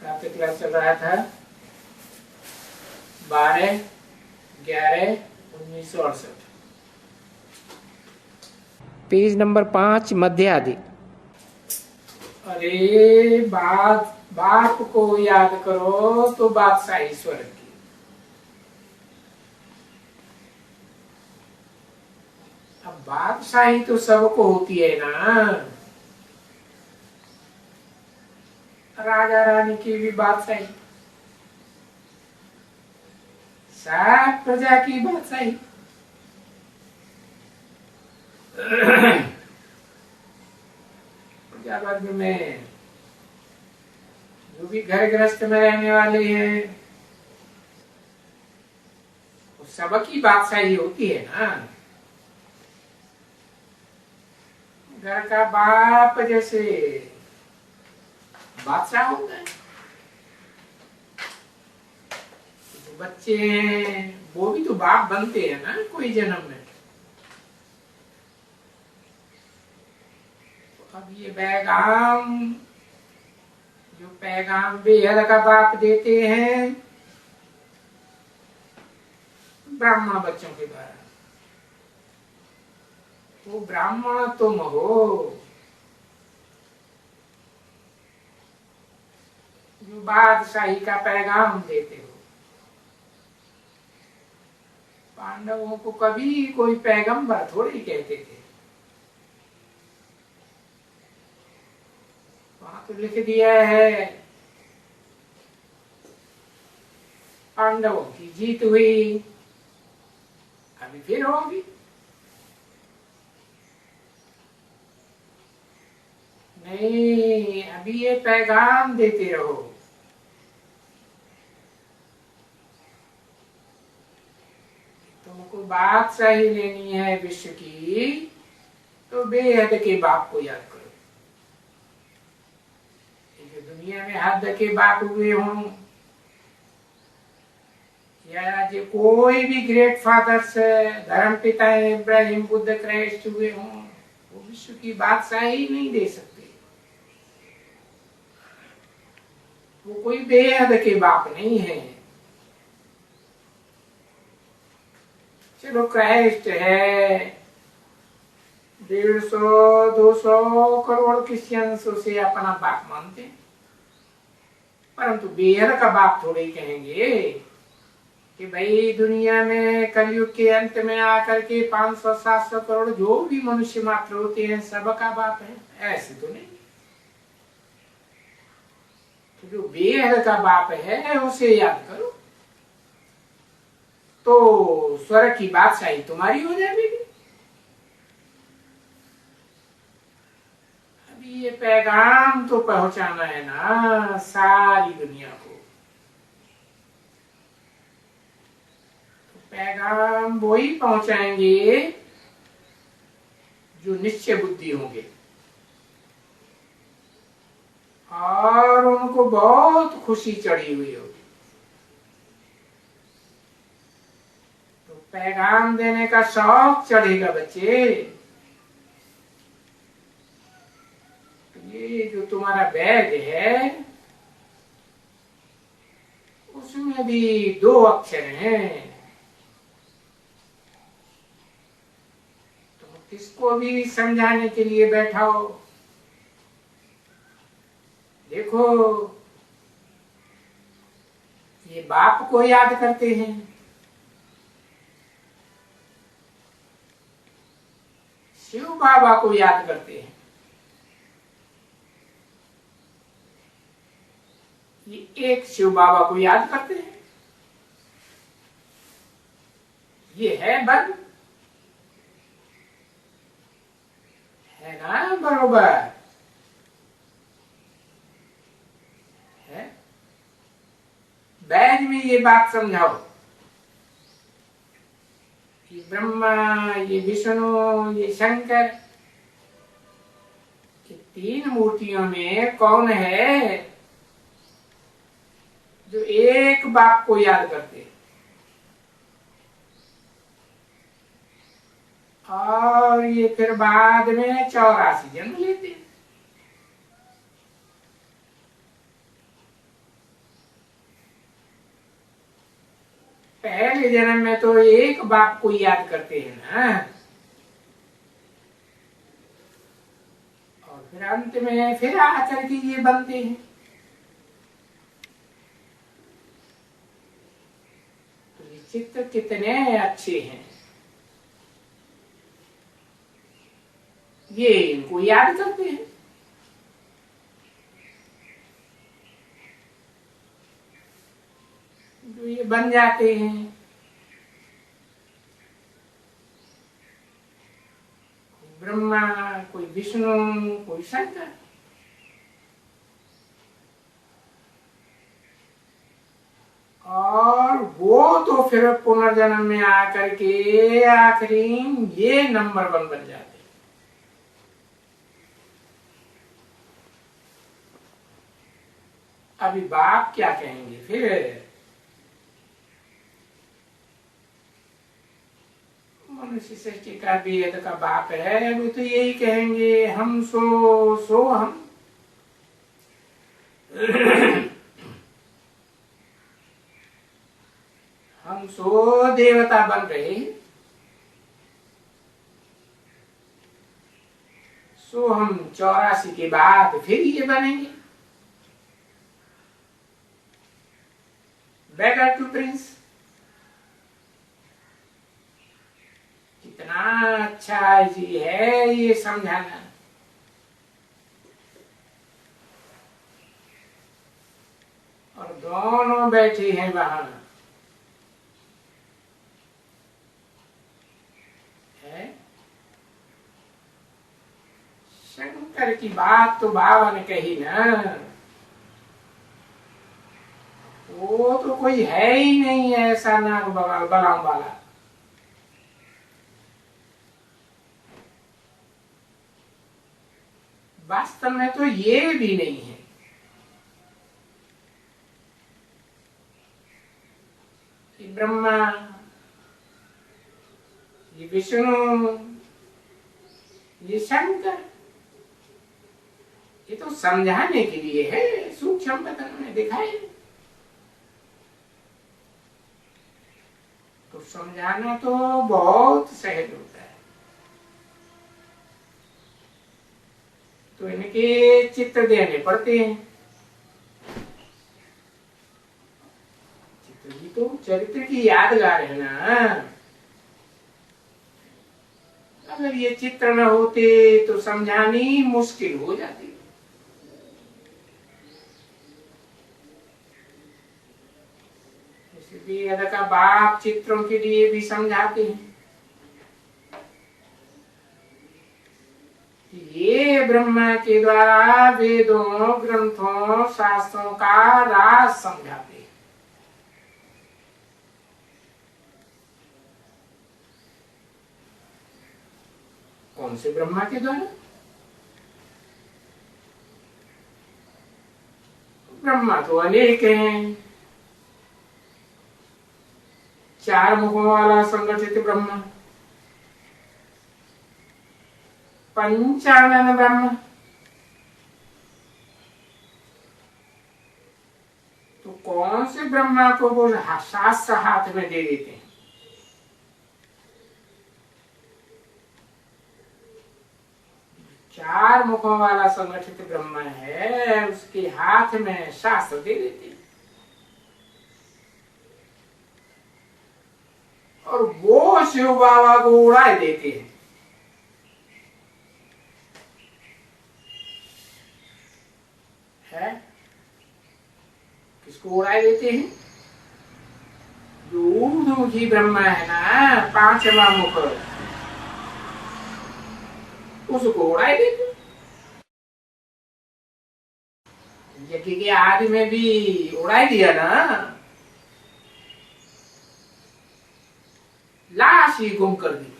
आपका क्लास चल रहा था 12/11/1968। पेज नंबर 5, मध्य आदि। अरे बाप को याद करो तो बादशाही स्वर्ग की। अब बादशाही तो सबको होती है ना, राजा रानी की भी बादशाही, सब प्रजा की बादशाही। प्रजा वर्ग में जो भी घर गृहस्थ में रहने वाले हैं वो सबकी बादशाही होती है ना। घर का बाप जैसे बादशाह होता है, तो बच्चे हैं वो भी तो बाप बनते हैं ना कोई जन्म में। तो अब ये पैगाम बेहद का बाप देते हैं ब्राह्मण बच्चों के द्वारा। वो ब्राह्मण तुम हो जो बादशाही का पैगाम देते हो। पांडवों को कभी कोई पैगंबर थोड़ी कहते थे, वहां तो लिख दिया है पांडवों की जीत हुई, अभी फिर होगी। नहीं, अभी ये पैगाम देते रहो। तुमको बादशाही लेनी है विश्व की तो बेहद के बाप को याद करो। जो दुनिया में हद के बाप हुए हों या जो कोई भी ग्रेट फादर्स धर्म पिता इब्राहिम बुद्ध क्राइस्ट हुए हों, वो विश्व की बादशाही नहीं दे सकते। वो कोई बेहद के बाप नहीं है। चलो क्राइस्ट है, 150-200 करोड़ क्रिश्चियंस उसे अपना बाप मानते हैं, परंतु बेहद का बाप थोड़े ही कहेंगे कि भाई दुनिया में कलयुग के अंत में आकर के 500-700 करोड़ जो भी मनुष्य मात्र होते हैं सबका बाप है, ऐसे तो नहीं। तो जो बेहद का बाप है उसे याद करो तो स्वर्ग की बादशाही तुम्हारी हो जाएगी। अभी ये पैगाम तो पहुंचाना है ना सारी दुनिया को। तो पैगाम वो ही पहुंचाएंगे जो निश्चय बुद्धि होंगे और उनको बहुत खुशी चढ़ी हुई होगी। तो पैगाम देने का शौक चढ़ेगा बच्चे। ये जो तुम्हारा बैग है उसमें भी 2 अक्षर हैं। तो किसको भी समझाने के लिए बैठाओ, देखो ये बाप को याद करते हैं, शिव बाबा को याद करते हैं। ये एक शिव बाबा को याद करते हैं, ये है बन है ना, बरोबर है। बैज में ये बात समझाओ कि ब्रह्मा, ये विष्णु, ये शंकर, ये 3 मूर्तियों में कौन है जो एक बाप को याद करते हैं और ये फिर बाद में 84 जन्म लेते हैं। पहले जन्म में तो एक बाप को याद करते हैं ना, और फिर अंत में फिर आकर के ये बनते हैं। तो ये चित्र कितने अच्छे हैं, ये इनको याद करते हैं। जो ये बन जाते हैं, कोई ब्रह्मा, कोई विष्णु, कोई शंकर। और वो तो फिर पुनर्जन्म में आकर के आखिरी ये नंबर 1 बन जाते। अभी बाप क्या कहेंगे फिर? मनुष्य सृष्टि का वेद का बाप है, वो तो यही कहेंगे, हम सो हम। हम सो देवता बन रहे, सो हम 84 के बाद फिर ये बनेंगे बेगर टू प्रिंस। कितना अच्छा जी है ये समझाना। और दोनों बैठे हैं वहां, है शंकर की बात तो बाबा ने कही ना, वो तो कोई है ही नहीं ऐसा नाग बलाम वाला। वास्तव में तो ये भी नहीं है। ये ब्रह्मा, ये विष्णु, ये शंकर, ये तो समझाने के लिए है, सूक्ष्म बदन में दिखाई। तो समझाना तो बहुत सहज होता है। तो इनके चित्र देने पड़ते हैं। चित्र ही तो चरित्र की यादगार है ना। अगर ये चित्र न होते तो समझानी मुश्किल हो जाती। वेद का बाप चित्रों के लिए भी समझाते हैं। ये ब्रह्मा के द्वारा वेदों, ग्रंथों, शास्त्रों का राज समझाते हैं। कौन से ब्रह्मा के द्वारा? ब्रह्मा तो अनेक हैं। 4 मुखों वाला संगठित ब्रह्मा, पंचानन ब्रह्म। तो कौन से ब्रह्मा को वो शास्त्र हाथ में दे देते हैं? चार मुखों वाला संगठित ब्रह्मा है, उसके हाथ में शास्त्र दे देते हैं। और वो शिव बाबा को उड़ा देते हैं। है? किसको उड़ा देते हैं? जो ऊर्ध्वमुखी ब्रह्मा है ना, 5वां मुख, उसको उड़ा देते। यज्ञ के आदि में भी उड़ा दिया ना, लाश ही गुम कर दी।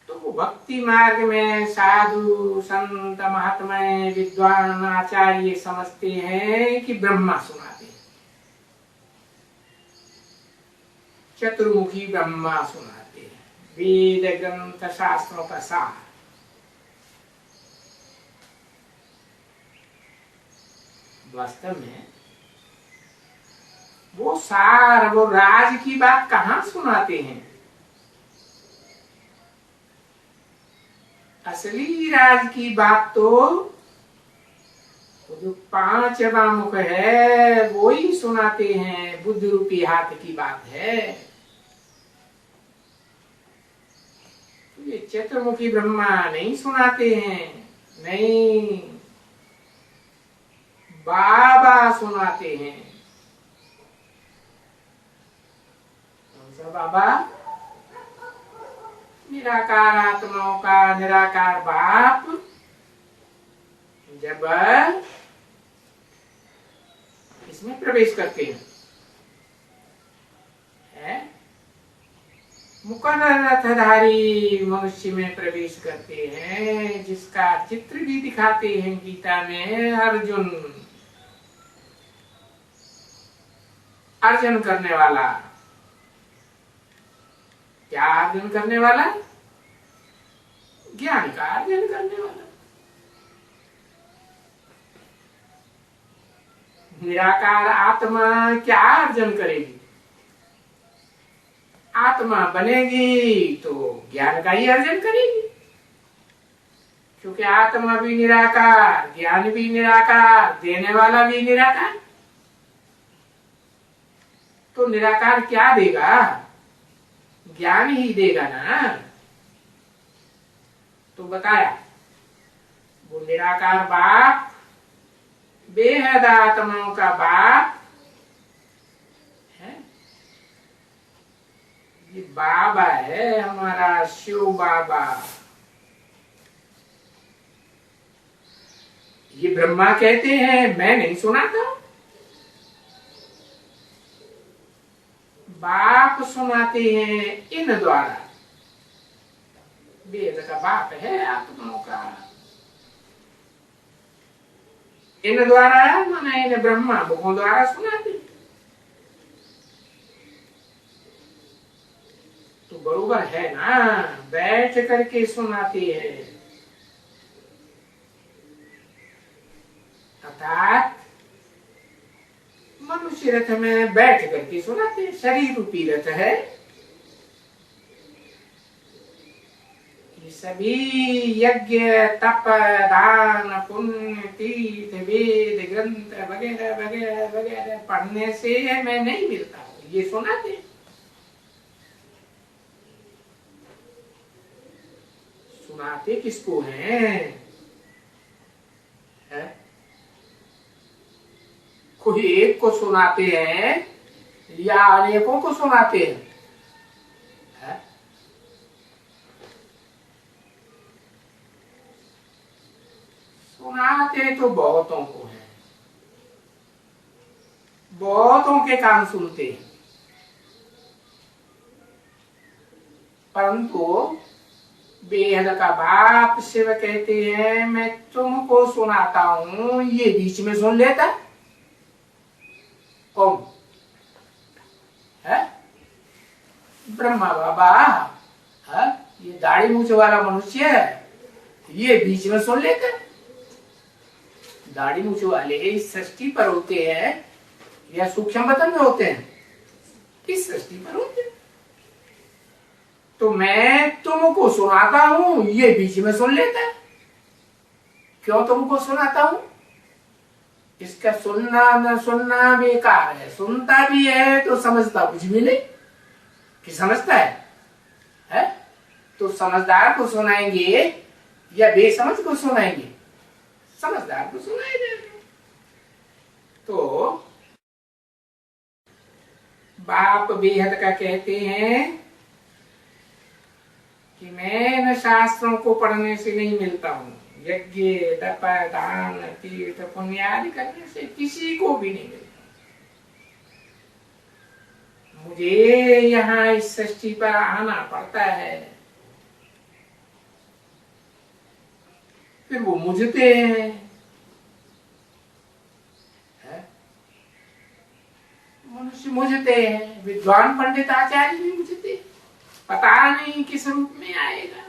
तो भक्ति मार्ग में साधु संत महात्मा विद्वान आचार्य समझते हैं कि ब्रह्मा सुनाते हैं, चतुर्मुखी ब्रह्मा सुनाते हैं, वेद ग्रंथ शास्त्रों का सार। वास्तव में वो सार, वो राज की बात कहां सुनाते हैं? असली राज की बात तो जो पांचवा मुख है वो ही सुनाते हैं, बुद्ध रूपी हाथ की बात है। ये चतुर्मुखी ब्रह्मा नहीं सुनाते हैं, नहीं, बाबा सुनाते हैं। कौन सा बाबा? निराकार आत्माओं का निराकार बाप जब इसमें प्रवेश करते हैं, मुकर्रर रथधारी मनुष्य में प्रवेश करते हैं, जिसका चित्र भी दिखाते हैं गीता में। अर्जुन, अर्जन करने वाला। क्या अर्जन करने वाला? ज्ञान का अर्जन करने वाला। निराकार आत्मा क्या अर्जन करेगी? आत्मा बनेगी तो ज्ञान का ही अर्जन करेगी, क्योंकि आत्मा भी निराकार, ज्ञान भी निराकार, देने वाला भी निराकार। तो निराकार क्या देगा? ज्ञान ही देगा ना। तो बताया वो निराकार बाप, बेहद आत्माओं का बाप है। ये बाबा है हमारा शिव बाबा। ये ब्रह्मा कहते हैं, मैं नहीं सुनाता, बाप सुनाते हैं इन द्वारा। वेद का बाप है आत्माओं का, इन द्वारा, माना इन ब्रह्मा मुखों द्वारा सुनाते। तो बरोबर है ना, बैठ करके सुनाते हैं। अर्थात मनुष्य रथ में बैठ करके सुनाते, शरीर रूपी रथ है। ये सभी यज्ञ, तप, दान, पुण्य, तीर्थ, वेद, ग्रंथ वगैरह वगैरह वगैरह पढ़ने से हमें नहीं मिलता, ये सुनाते। सुनाते किसको हैं? कोई एक को सुनाते हैं या अनेकों को सुनाते हैं? सुनाते तो बहुतों को हैं, बहुतों के कान सुनते हैं, परंतु बेहद का बाप शिव कहते हैं, मैं तुमको सुनाता हूं, ये बीच में सुन लेता। कौन है? ब्रह्मा बाबा है, ये दाढ़ी मूछ वाला मनुष्य है, ये बीच में सुन लेते। दाढ़ी मूछ वाले इस सृष्टि पर होते हैं या सूक्ष्म बदन में होते हैं? इस सृष्टि पर होते हैं। तो मैं तुमको सुनाता हूं, ये बीच में सुन लेता है। क्यों तुमको सुनाता हूं? इसका सुनना न सुनना बेकार है। सुनता भी है तो समझता कुछ भी नहीं कि समझता है? तो समझदार को सुनाएंगे या बेसमझ को सुनाएंगे? समझदार को सुनाएंगे। तो बाप बेहद का कहते हैं कि मैं न शास्त्रों को पढ़ने से नहीं मिलता हूं, यज्ञ, तप, दान, तीर्थ, पुण्य आदि करने से किसी को भी नहीं मिलता। मुझे यहाँ इस सृष्टि पर आना पड़ता है। फिर वो मुझते हैं, मनुष्य मुझते हैं, विद्वान पंडित आचार्य भी मुझते, पता नहीं किस रूप में आएगा।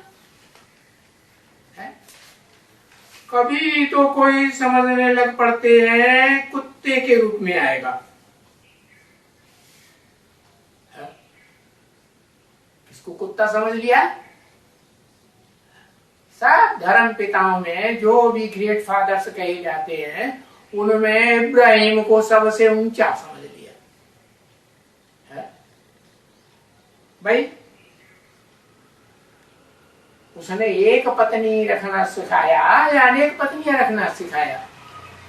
कभी तो कोई समझने लग पड़ते हैं कुत्ते के रूप में आएगा। किसको कुत्ता समझ लिया? सब धर्म पिताओं में जो भी ग्रेट फादर्स कहे जाते हैं उनमें इब्राहिम को सबसे ऊंचा समझ लिया है भाई। उसने एक पत्नी रखना सिखाया या अनेक पत्नियां रखना सिखाया?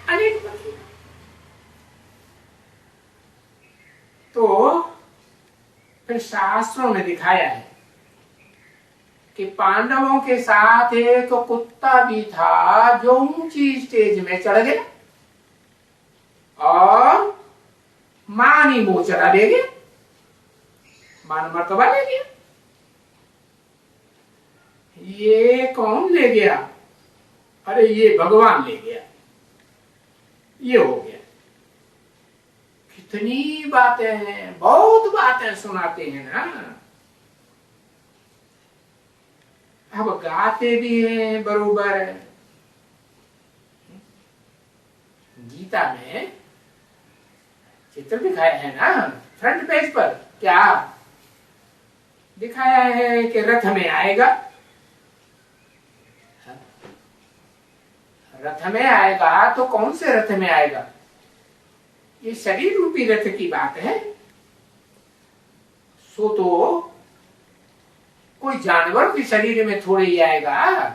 अनेक पत्नी। तो फिर शास्त्रों में दिखाया है कि पांडवों के साथ एक कुत्ता भी था जो ऊंची स्टेज में चढ़ गया और मानी मोचरा ले गया, मान मर्तबा ले गया। ये कौन ले गया? अरे ये भगवान ले गया। ये हो गया। कितनी बातें हैं, बहुत बातें सुनाते हैं ना। अब गाते भी हैं बरोबर। गीता में चित्र दिखाया है ना फ्रंट पेज पर। क्या दिखाया है कि रथ में आएगा, रथ में आएगा। तो कौन से रथ में आएगा? ये शरीर रूपी रथ की बात है। सो तो कोई जानवर के शरीर में थोड़े ही आएगा,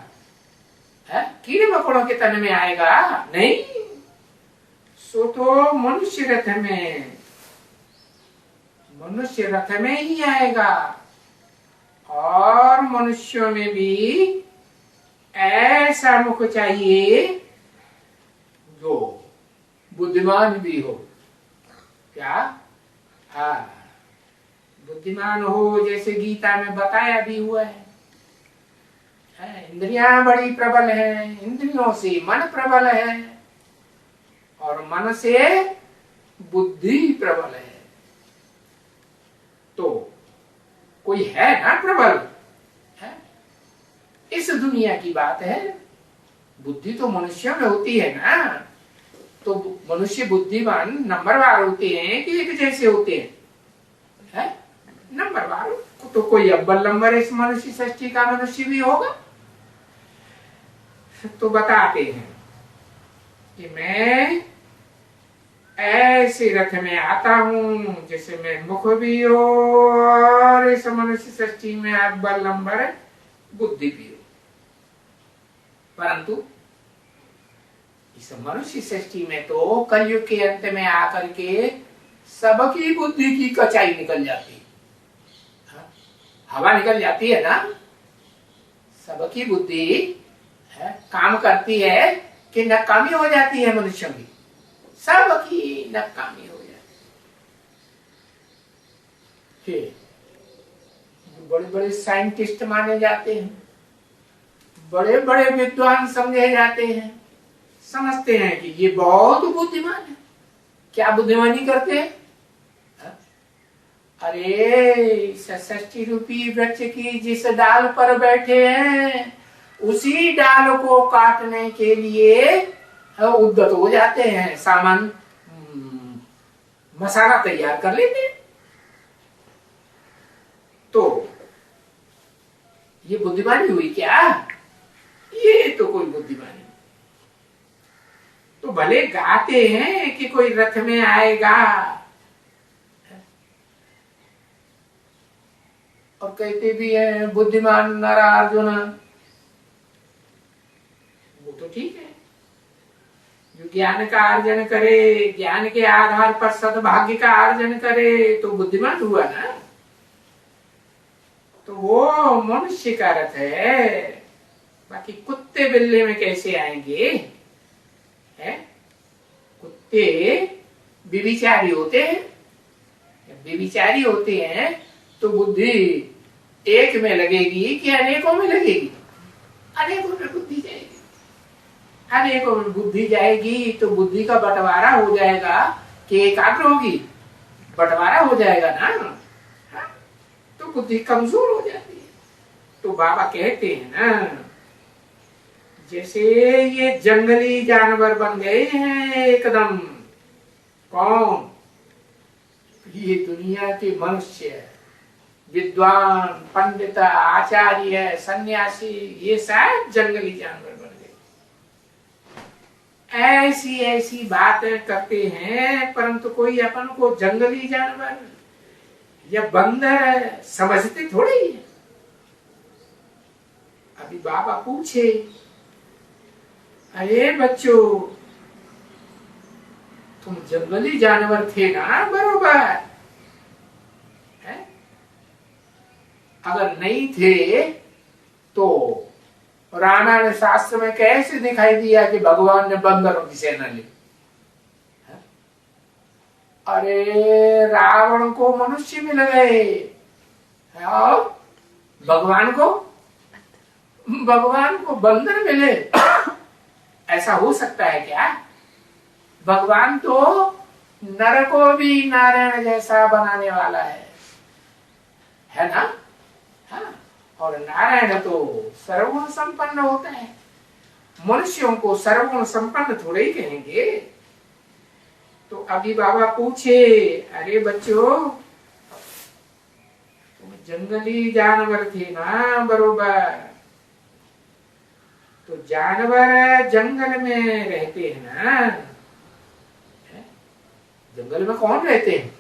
कीड़े मकोड़ों के तन में आएगा नहीं। सो तो मनुष्य रथ में, मनुष्य रथ में ही आएगा। और मनुष्यों में भी ऐसा मुख चाहिए जो बुद्धिमान भी हो। क्या? हाँ, बुद्धिमान हो, जैसे गीता में बताया भी हुआ है। इंद्रियां बड़ी प्रबल है, इंद्रियों से मन प्रबल है और मन से बुद्धि प्रबल है। तो कोई है ना प्रबल? है? इस दुनिया की बात है। बुद्धि तो मनुष्य में होती है ना। तो मनुष्य बुद्धिमान नंबरवार होते हैं कि एक जैसे होते हैं? है? नंबरवार। तो कोई अव्वल नंबर इस मनुष्य सृष्टि का मनुष्य भी होगा। तो बताते हैं कि मैं ऐसे रथ में आता हूं जैसे मैं मुख भी हो और इस मनुष्य सृष्टि में अव्वल नंबर बुद्धि भी हो। परंतु इस मनुष्य सृष्टि में तो कलयुग के अंत में आकर के सबकी बुद्धि की कचाई निकल जाती है। हवा निकल जाती है ना। सबकी बुद्धि है, काम करती है कि नकामी हो जाती है मनुष्यों की। सबकी नकामी हो जाती है। बड़े बड़े साइंटिस्ट माने जाते हैं, बड़े बड़े विद्वान समझे जाते हैं, समझते हैं कि ये बहुत बुद्धिमान है। क्या बुद्धिमानी करते हैं? अरे षष्ठी रूपी वृक्ष की जिस डाल पर बैठे हैं उसी डाल को काटने के लिए उद्यत हो जाते हैं, सामान मसाला तैयार कर लेते हैं। तो ये बुद्धिमानी हुई क्या? ये तो कोई बुद्धिमानी। तो भले गाते हैं कि कोई रथ में आएगा और कहते भी हैं बुद्धिमान नर अर्जुन। वो तो ठीक है, जो ज्ञान का अर्जन करे, ज्ञान के आधार पर सद्भाग्य का अर्जन करे तो बुद्धिमान हुआ ना। तो वो मनुष्य का रथ है। बाकी कुत्ते बिल्ले में कैसे आएंगे? है? कुत्ते व्यभिचारी होते हैं। व्यभिचारी होते हैं तो बुद्धि एक में लगेगी कि अनेकों में लगेगी? अनेकों में बुद्धि जाएगी। अनेकों में बुद्धि जाएगी तो बुद्धि का बंटवारा हो जाएगा कि एकाग्र होगी, बंटवारा हो जाएगा ना। हा? तो बुद्धि कमजोर हो जाती है। तो बाबा कहते हैं ना, जैसे ये जंगली जानवर बन गए हैं एकदम। कौन? ये दुनिया के मनुष्य, विद्वान, पंडित, आचार्य, सन्यासी, ये सब जंगली जानवर बन गए। ऐसी ऐसी बातें करते हैं, परंतु कोई अपन को जंगली जानवर या बंदर समझते थोड़ी है। अभी बाबा पूछे, अरे बच्चों, तुम जंगली जानवर थे ना, बरोबर है? अगर नहीं थे तो रामायण शास्त्र में कैसे दिखाई दिया कि भगवान ने बंदरों की सेना ली? अरे रावण को मनुष्य मिल गए और भगवान को बंदर मिले। ऐसा हो सकता है क्या? भगवान तो नर को भी नारायण जैसा बनाने वाला है ना? हाँ। और नारायण तो सर्वगुण संपन्न होता है, मनुष्यों को सर्वगुण संपन्न थोड़े ही कहेंगे। तो अभी बाबा पूछे, अरे बच्चों, तुम जंगली जानवर थे ना, बरोबर। तो जानवर जंगल में रहते हैं ना? जंगल में कौन रहते हैं?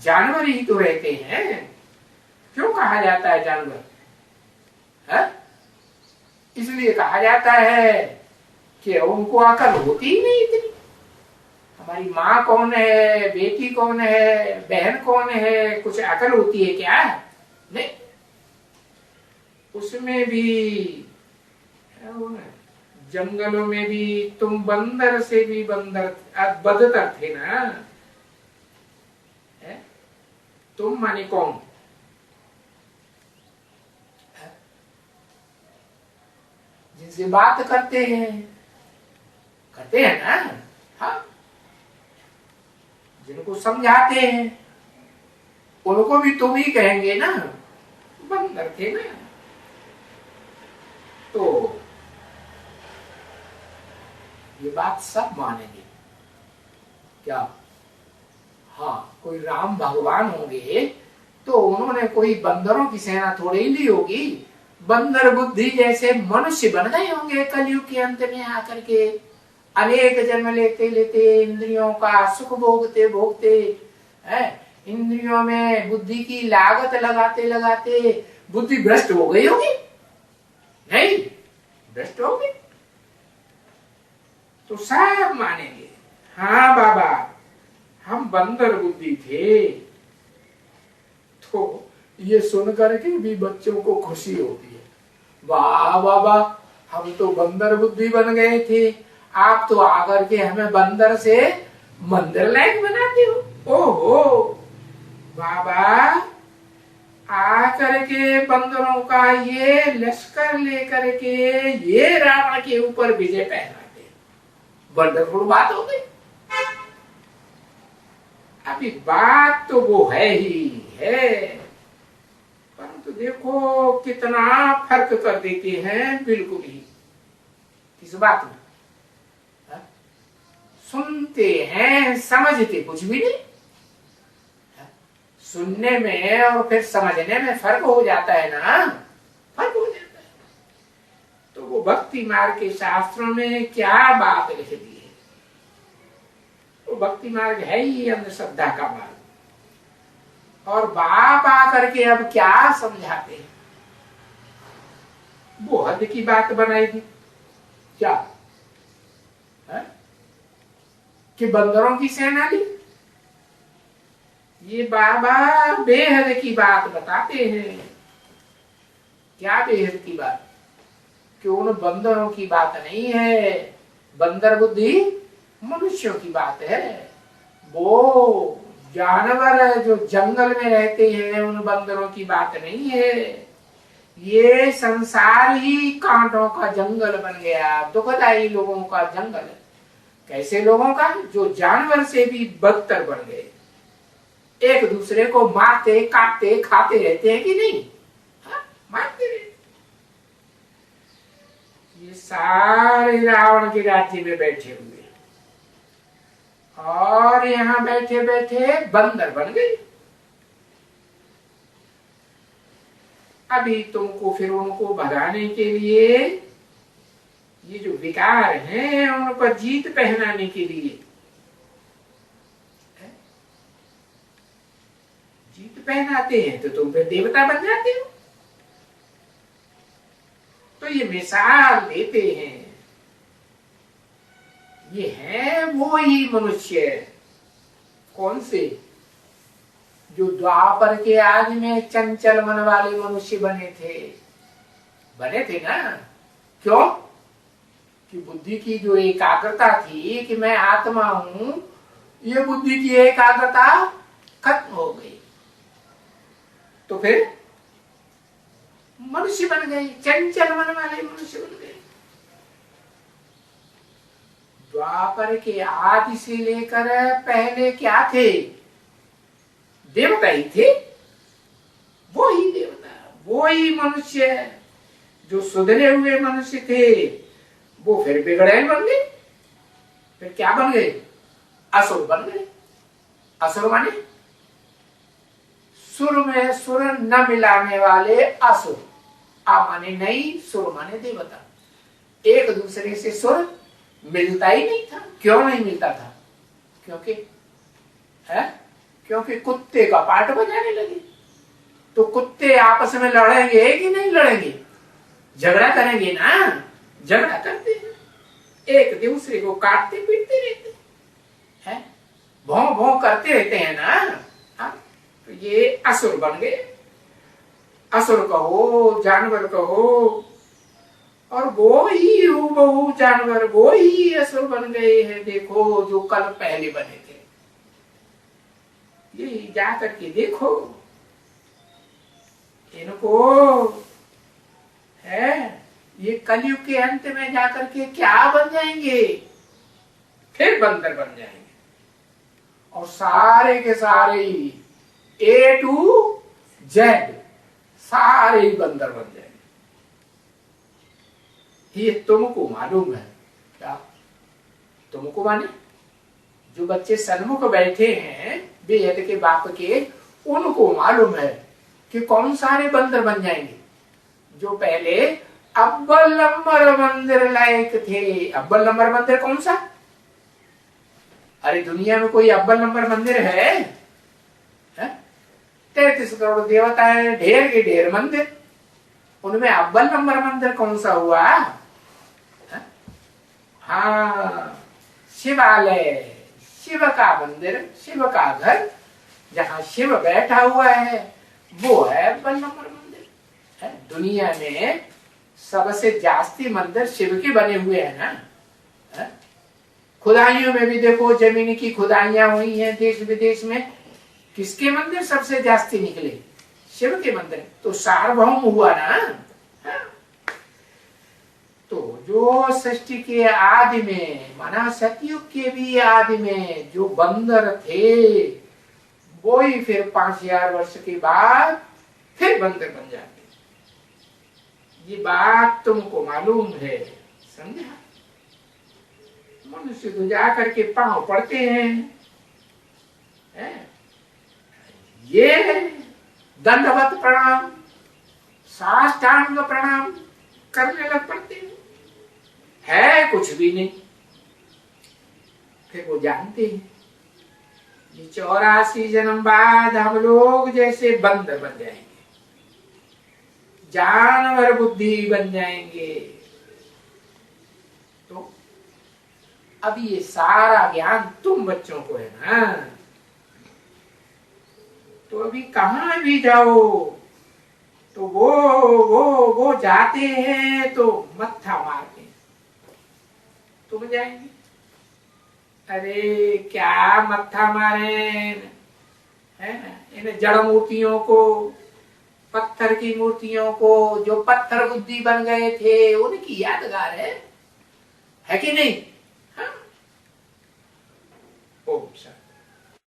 जानवर ही तो रहते हैं। क्यों कहा जाता है जानवर? है? इसलिए कहा जाता है कि उनको अकल होती ही नहीं इतनी। हमारी माँ कौन है, बेटी कौन है, बहन कौन है, कुछ अकल होती है क्या? नहीं। उसमें भी जंगलों में भी तुम बंदर से भी बदतर थे ना? है? तुम माने कौन? जिनसे बात करते हैं ना? हाँ। जिनको समझाते हैं उनको भी तुम ही कहेंगे ना, बंदर थे ना। तो ये बात सब मानेंगे क्या? हाँ, कोई राम भगवान होंगे तो उन्होंने कोई बंदरों की सेना थोड़ी ही ली होगी। बंदर बुद्धि जैसे मनुष्य बन गए होंगे कलयुग के अंत में आकर के, अनेक जन्म लेते लेते इंद्रियों का सुख भोगते भोगते, इंद्रियों में बुद्धि की लागत लगाते लगाते बुद्धि भ्रष्ट हो गई होगी। नहीं, भ्रष्ट हो गई तो सब मानेंगे, हाँ बाबा, हम बंदर बुद्धि थे। तो ये सुनकर के भी बच्चों को खुशी होती है, वाह बाबा, हम तो बंदर बुद्धि बन गए थे, आप तो आकर के हमें बंदर से मंदिर लायक बनाते हो। ओहो बाबा, आकर के बंदरों का ये लश्कर लेकर के ये रावण के ऊपर विजय पहनाते, वंडरफुल बात हो गई। अभी बात तो वो है ही है, परंतु देखो कितना फर्क कर देते हैं बिल्कुल ही। किस बात में? सुनते हैं, समझते कुछ भी नहीं। सुनने में और फिर समझने में फर्क हो जाता है ना, फर्क हो जाता है। तो वो भक्ति मार्ग के शास्त्रों में क्या बात लिख दी है? वो भक्ति मार्ग है ही अंधश्रद्धा का मार्ग। और बाप आकर के अब क्या समझाते हैं? वो हद की बात बनाई थी क्या है? कि बंदरों की सेना ली। ये बाबा बेहद की बात बताते हैं। क्या बेहद की बात? कि उन बंदरों की बात नहीं है, बंदर बुद्धि मनुष्यों की बात है। वो जानवर जो जंगल में रहते हैं उन बंदरों की बात नहीं है। ये संसार ही कांटों का जंगल बन गया, दुखदाई लोगों का जंगल। कैसे लोगों का? जो जानवर से भी बदतर बन गए, एक दूसरे को मारते काटते खाते रहते हैं कि नहीं? हाँ, मारते रहते। ये सारे रावण के राज्य में बैठे हुए और यहाँ बैठे बैठे बंदर बन गए। अभी तुमको फिर उनको भगाने के लिए, ये जो विकार हैं उनको जीत पहनाने के लिए, जीत पहनाते हैं तो तुम फिर देवता बन जाते हो। तो ये मिसाल देते हैं, ये है वो ही मनुष्य। कौन से? जो द्वापर के आदि में चंचल मन वाले मनुष्य बने थे ना। क्यों? कि बुद्धि की जो एकाग्रता थी कि मैं आत्मा हूं, ये बुद्धि की एकाग्रता खत्म हो गई, तो फिर मनुष्य बन गए, चंचल मन वाले मनुष्य बन गए। द्वापर के आदि से लेकर पहले क्या थे? देवता ही थे। वो ही देवता, वो ही मनुष्य। जो सुधरे हुए मनुष्य थे वो फिर बिगड़ैल बन गए। फिर क्या बन गए? असुर बन गए। असुर माने सुर में सुर न मिलाने वाले असुर। आ माने नहीं, सुर माने देवता। एक दूसरे से सुर मिलता ही नहीं था। क्यों नहीं मिलता था? क्योंकि कुत्ते का पाठ बजाने लगे। तो कुत्ते आपस में लड़ेंगे कि नहीं लड़ेंगे? झगड़ा करेंगे ना। झगड़ा करते हैं, एक दूसरे को काटते पीटते रहते हैं, भौं भौं करते रहते हैं ना। तो ये असुर बन गए। असुर कहो, जानवर कहो, और वो ही हूबहू जानवर, वो ही असुर बन गए हैं। देखो जो कल पहले बने थे, ये जा करके देखो इनको, है ये कलयुग के अंत में जाकर के क्या बन जाएंगे? फिर बंदर बन जाएंगे। और सारे के सारे A to Z सारे ही बंदर बन जाएंगे। ये तुमको मालूम है क्या? तुमको माने जो बच्चे सन्मुख बैठे हैं बेहद के बाप के, उनको मालूम है कि कौन सारे बंदर बन जाएंगे। जो पहले अव्वल नंबर मंदिर लायक थे। अव्वल नंबर मंदिर कौन सा? अरे दुनिया में कोई अव्वल नंबर मंदिर है? 33 करोड़ देवता है, ढेर के ढेर मंदिर, उनमें अव्वल नंबर मंदिर कौन सा हुआ? हाँ, शिवालय, शिव का मंदिर, शिव का घर, जहाँ शिव बैठा हुआ है वो है अव्वल नंबर मंदिर। है दुनिया में सबसे जास्ती मंदिर शिव के बने हुए हैं ना। खुदाइयों में भी देखो, जमीन की खुदाइयां हुई हैं देश विदेश में, किसके मंदिर सबसे जास्ती निकले? शिव के मंदिर। तो सार्वभौम हुआ ना। तो जो सृष्टि के आदि में, माना सतयुग के भी आदि में जो बंदर थे, वो ही फिर 5000 वर्ष के बाद फिर बंदर बन जाते। ये बात तुमको मालूम है, समझा? मनुष्य तो जा करके पांव पड़ते हैं, ये दंडवत प्रणाम, साष्टांग प्रणाम करने लग पड़ते हैं। है कुछ भी नहीं। फिर वो जानते हैं ये 84 जन्म बाद हम लोग जैसे बंदर बन जाएंगे, जानवर बुद्धि बन जाएंगे। तो अब ये सारा ज्ञान तुम बच्चों को है ना। तो अभी कहाँ भी जाओ तो वो जाते हैं तो मत्था मारते हैं, तुम जाएंगे। अरे क्या मत्था मारे, है ना? इन जड़ मूर्तियों को, पत्थर की मूर्तियों को, जो पत्थर बुद्धि बन गए थे, उनकी यादगार है कि नहीं? हाँ? ओम शांति।